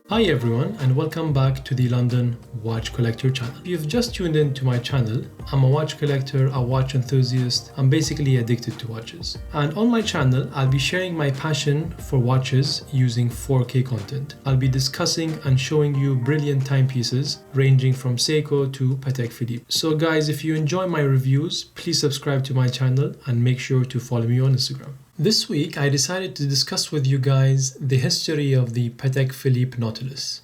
Hi everyone, and welcome back to the London Watch Collector channel. If you've just tuned in to my channel, I'm a watch collector, a watch enthusiast. I'm basically addicted to watches. And on my channel, I'll be sharing my passion for watches using 4K content. I'll be discussing and showing you brilliant timepieces ranging from Seiko to Patek Philippe. So guys, if you enjoy my reviews, please subscribe to my channel and make sure to follow me on Instagram. This week, I decided to discuss with you guys the history of the Patek Philippe Nautilus.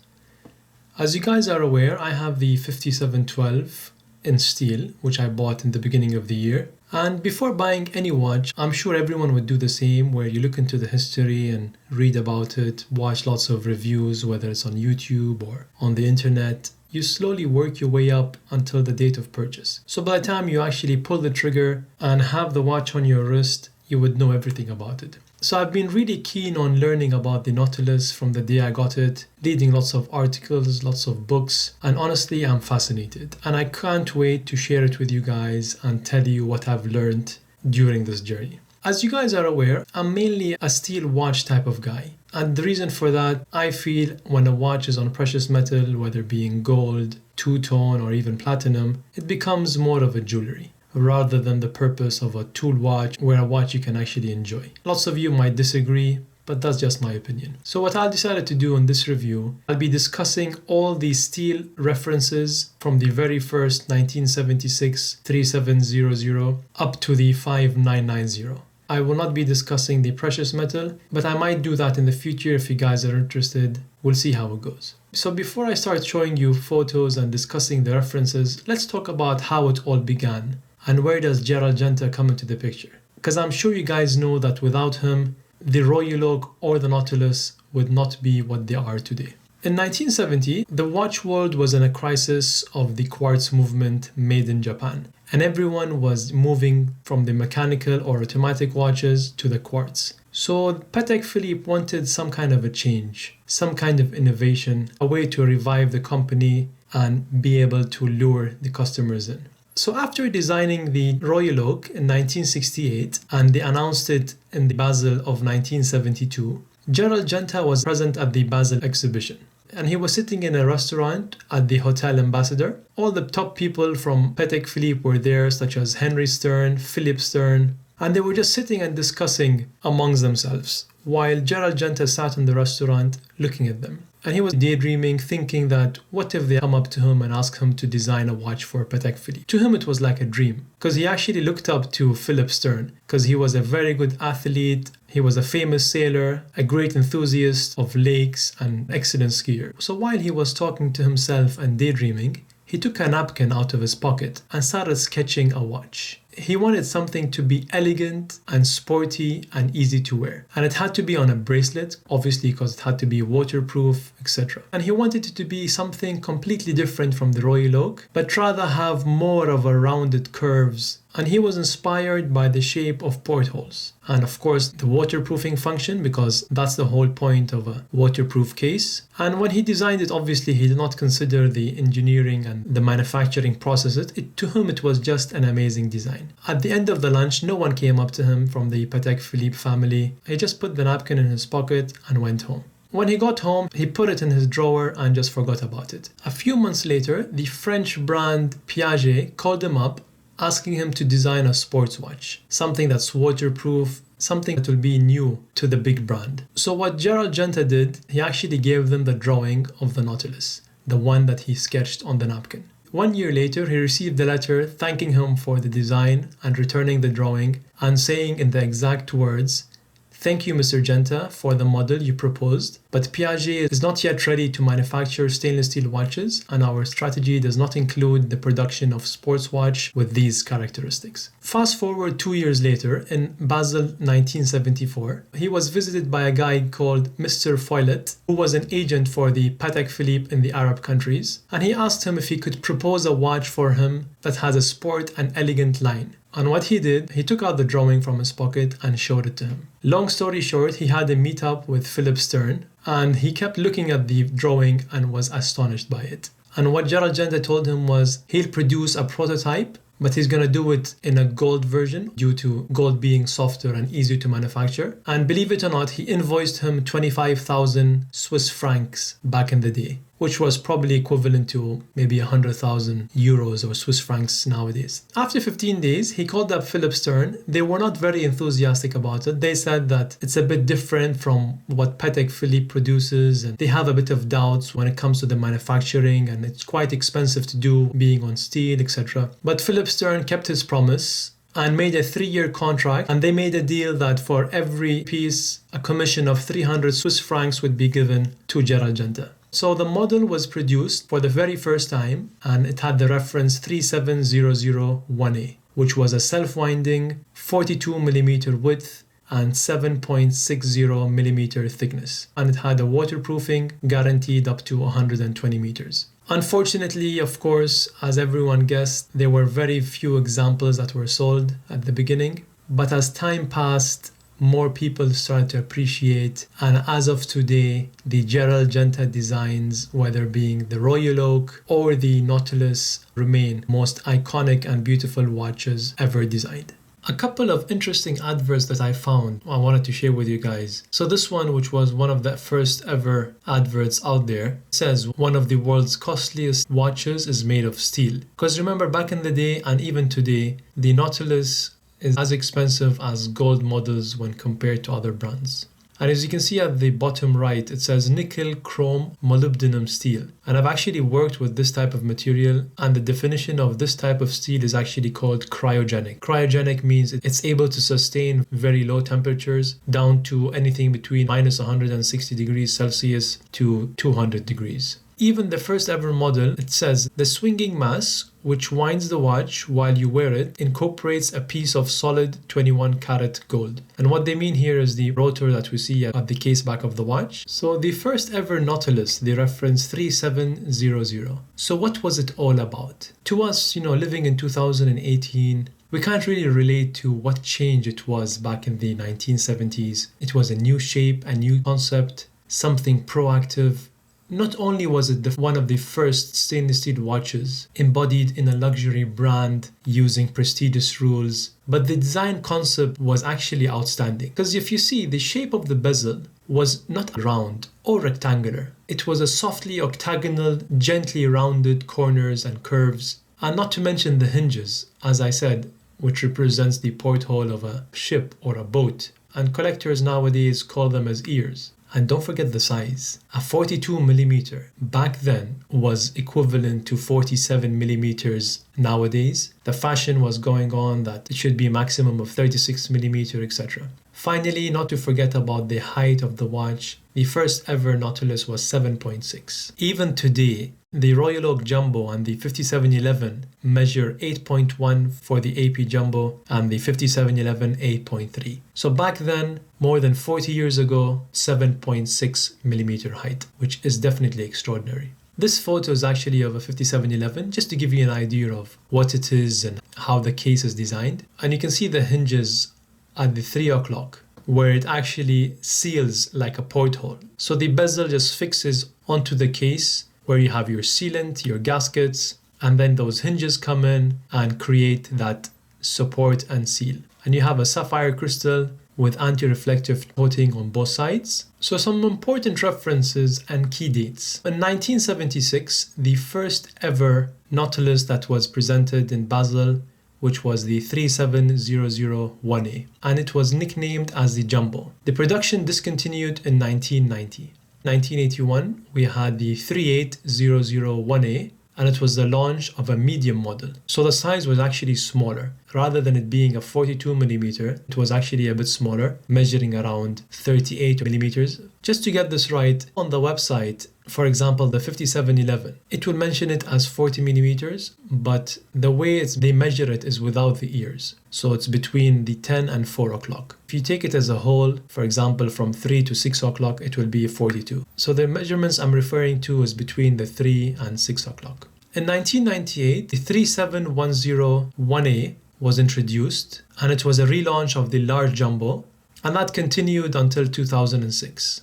As you guys are aware, I have the 5712 in steel, which I bought in the beginning of the year. And before buying any watch, I'm sure everyone would do the same, where you look into the history and read about it, watch lots of reviews, whether it's on YouTube or on the internet. You slowly work your way up until the date of purchase. So by the time you actually pull the trigger and have the watch on your wrist, you would know everything about it. So I've been really keen on learning about the Nautilus from the day I got it, reading lots of articles, lots of books, and honestly I'm fascinated. And I can't wait to share it with you guys and tell you what I've learned during this journey. As you guys are aware, I'm mainly a steel watch type of guy. And the reason for that, I feel when a watch is on precious metal, whether being gold, two-tone, or even platinum, it becomes more of a jewelry, rather than the purpose of a tool watch where a watch you can actually enjoy. Lots of you might disagree, but that's just my opinion. So what I decided to do in this review, I'll be discussing all the steel references from the very first 1976 3700 up to the 5990. I will not be discussing the precious metal, but I might do that in the future if you guys are interested. We'll see how it goes. So before I start showing you photos and discussing the references, let's talk about how it all began. And where does Gerald Genta come into the picture? Because I'm sure you guys know that without him, the Royal Oak or the Nautilus would not be what they are today. In 1970, the watch world was in a crisis of the quartz movement made in Japan, and everyone was moving from the mechanical or automatic watches to the quartz. So Patek Philippe wanted some kind of a change, some kind of innovation, a way to revive the company and be able to lure the customers in. So after designing the Royal Oak in 1968 and they announced it in the Basel of 1972, Gerald Genta was present at the Basel exhibition. And he was sitting in a restaurant at the Hotel Ambassador. All the top people from Patek Philippe were there, such as Henry Stern, Philip Stern, and they were just sitting and discussing amongst themselves, while Gerald Genta sat in the restaurant looking at them. And he was daydreaming, thinking that what if they come up to him and ask him to design a watch for Patek Philippe? To him it was like a dream, because he actually looked up to Philip Stern, because he was a very good athlete, he was a famous sailor, a great enthusiast of lakes and excellent skier. So while he was talking to himself and daydreaming, he took a napkin out of his pocket and started sketching a watch. He wanted something to be elegant and sporty and easy to wear. And it had to be on a bracelet, obviously because it had to be waterproof, etc. And he wanted it to be something completely different from the Royal Oak, but rather have more of a rounded curves. And he was inspired by the shape of portholes. And of course, the waterproofing function, because that's the whole point of a waterproof case. And when he designed it, obviously, he did not consider the engineering and the manufacturing processes. To him, it was just an amazing design. At the end of the lunch, no one came up to him from the Patek Philippe family. He just put the napkin in his pocket and went home. When he got home, he put it in his drawer and just forgot about it. A few months later, the French brand Piaget called him up, asking him to design a sports watch, something that's waterproof, something that will be new to the big brand. So what Gerald Genta did, he actually gave them the drawing of the Nautilus, the one that he sketched on the napkin. 1 year later, he received a letter thanking him for the design and returning the drawing and saying in the exact words, "Thank you, Mr. Genta, for the model you proposed, but Piaget is not yet ready to manufacture stainless steel watches, and our strategy does not include the production of sports watch with these characteristics." Fast forward 2 years later, in Basel 1974, he was visited by a guy called Mr. Foylet, who was an agent for the Patek Philippe in the Arab countries, and he asked him if he could propose a watch for him that has a sport and elegant line. And what he did, he took out the drawing from his pocket and showed it to him. Long story short, he had a meetup with Philip Stern, and he kept looking at the drawing and was astonished by it. And what Gerald Genta told him was he'll produce a prototype but he's gonna do it in a gold version due to gold being softer and easier to manufacture. And believe it or not, he invoiced him 25,000 Swiss francs back in the day, which was probably equivalent to maybe 100,000 euros or Swiss francs nowadays. After 15 days, he called up Philippe Stern. They were not very enthusiastic about it. They said that it's a bit different from what Patek Philippe produces, and they have a bit of doubts when it comes to the manufacturing, and it's quite expensive to do, being on steel, etc. But Philippe Stern kept his promise and made a 3-year contract, and they made a deal that for every piece, a commission of 300 Swiss francs would be given to Gerald Genta. So the model was produced for the very first time, and it had the reference 37001A, which was a self-winding 42mm width and 7.60mm thickness. And it had a waterproofing guaranteed up to 120 meters. Unfortunately, of course, as everyone guessed, there were very few examples that were sold at the beginning. But as time passed, more people started to appreciate, and as of today, the Gerald Genta designs, whether being the Royal Oak or the Nautilus, remain most iconic and beautiful watches ever designed. A couple of interesting adverts that I found I wanted to share with you guys. So this one, which was one of the first ever adverts out there, says one of the world's costliest watches is made of steel. Because remember, back in the day and even today, the Nautilus is as expensive as gold models when compared to other brands. And as you can see at the bottom right, it says nickel, chrome, molybdenum steel. And I've actually worked with this type of material, and the definition of this type of steel is actually called cryogenic. Cryogenic means it's able to sustain very low temperatures down to anything between minus 160 degrees Celsius to 200 degrees. Even the first ever model, it says the swinging mass, which winds the watch while you wear it, incorporates a piece of solid 21 karat gold. And what they mean here is the rotor that we see at the case back of the watch. So the first ever Nautilus, they reference 3700. So what was it all about? To us, living in 2018, we can't really relate to what change it was back in the 1970s. It was a new shape, a new concept, something proactive. Not only was it one of the first stainless steel watches embodied in a luxury brand using prestigious rules, but the design concept was actually outstanding. Because if you see, the shape of the bezel was not round or rectangular. It was a softly octagonal, gently rounded corners and curves, and not to mention the hinges, as I said, which represents the porthole of a ship or a boat, and collectors nowadays call them as ears. And don't forget the size. A 42mm back then was equivalent to 47mm nowadays. The fashion was going on that it should be a maximum of 36mm, etc. Finally, not to forget about the height of the watch. The first ever Nautilus was 7.6. Even today, the Royal Oak Jumbo and the 5711 measure 8.1 for the AP Jumbo and the 5711 8.3. So back then, more than 40 years ago, 7.6mm height, which is definitely extraordinary. This photo is actually of a 5711, just to give you an idea of what it is and how the case is designed. And you can see the hinges at the 3 o'clock, where it actually seals like a porthole. So the bezel just fixes onto the case, where you have your sealant, your gaskets, and then those hinges come in and create that support and seal. And you have a sapphire crystal with anti-reflective coating on both sides. So some important references and key dates. In 1976, the first ever Nautilus that was presented in Basel, which was the 37001A, and it was nicknamed as the Jumbo. The production discontinued in 1990. 1981, we had the 38001A, and it was the launch of a medium model. So the size was actually smaller. Rather than it being a 42mm, it was actually a bit smaller, measuring around 38mm. Just to get this right, on the website, for example, the 5711, it will mention it as 40mm, but the way they measure it is without the ears. So it's between the 10 and 4 o'clock. If you take it as a whole, for example, from 3 to 6 o'clock, it will be 42. So the measurements I'm referring to is between the 3 and 6 o'clock. In 1998, the 37101A was introduced, and it was a relaunch of the large jumbo, and that continued until 2006.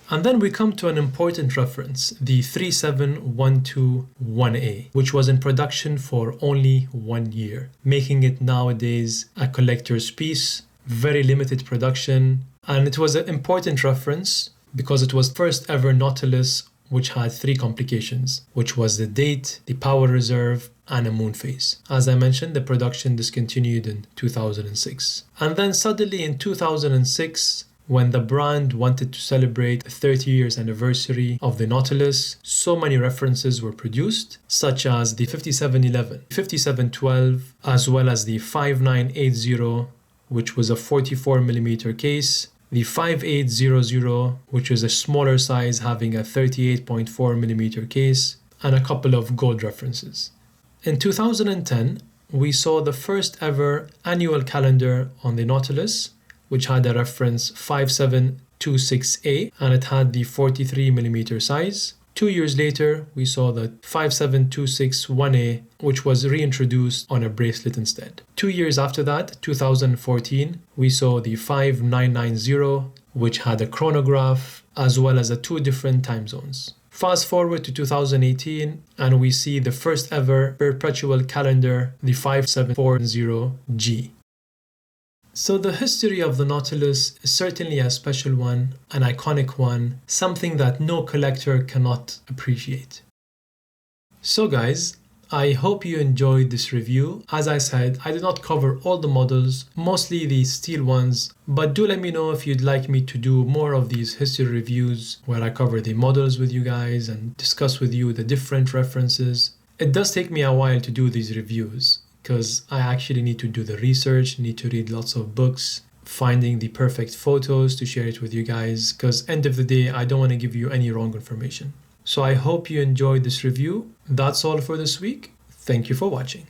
And then we come to an important reference, the 37121A, which was in production for only 1 year, making it nowadays a collector's piece, very limited production. And it was an important reference because it was first ever Nautilus which had 3 complications, which was the date, the power reserve, and a moon phase. As I mentioned, the production discontinued in 2006. And then suddenly in 2006, when the brand wanted to celebrate the 30 years anniversary of the Nautilus, so many references were produced, such as the 5711, 5712, as well as the 5980, which was a 44mm case, the 5800, which is a smaller size having a 38.4mm case, and a couple of gold references. In 2010, we saw the first ever annual calendar on the Nautilus, which had a reference 5726A, and it had the 43mm size. 2 years later, we saw the 57261A, which was reintroduced on a bracelet instead. 2 years after that, 2014, we saw the 5990, which had a chronograph, as well as 2 different time zones. Fast forward to 2018, and we see the first ever Perpetual calendar, the 5740G. So the history of the Nautilus is certainly a special one, an iconic one, something that no collector cannot appreciate. So guys, I hope you enjoyed this review. As I said, I did not cover all the models, mostly the steel ones, but do let me know if you'd like me to do more of these history reviews where I cover the models with you guys and discuss with you the different references. It does take me a while to do these reviews, because I actually need to do the research, need to read lots of books, finding the perfect photos to share it with you guys, because end of the day, I don't want to give you any wrong information. So I hope you enjoyed this review. That's all for this week. Thank you for watching.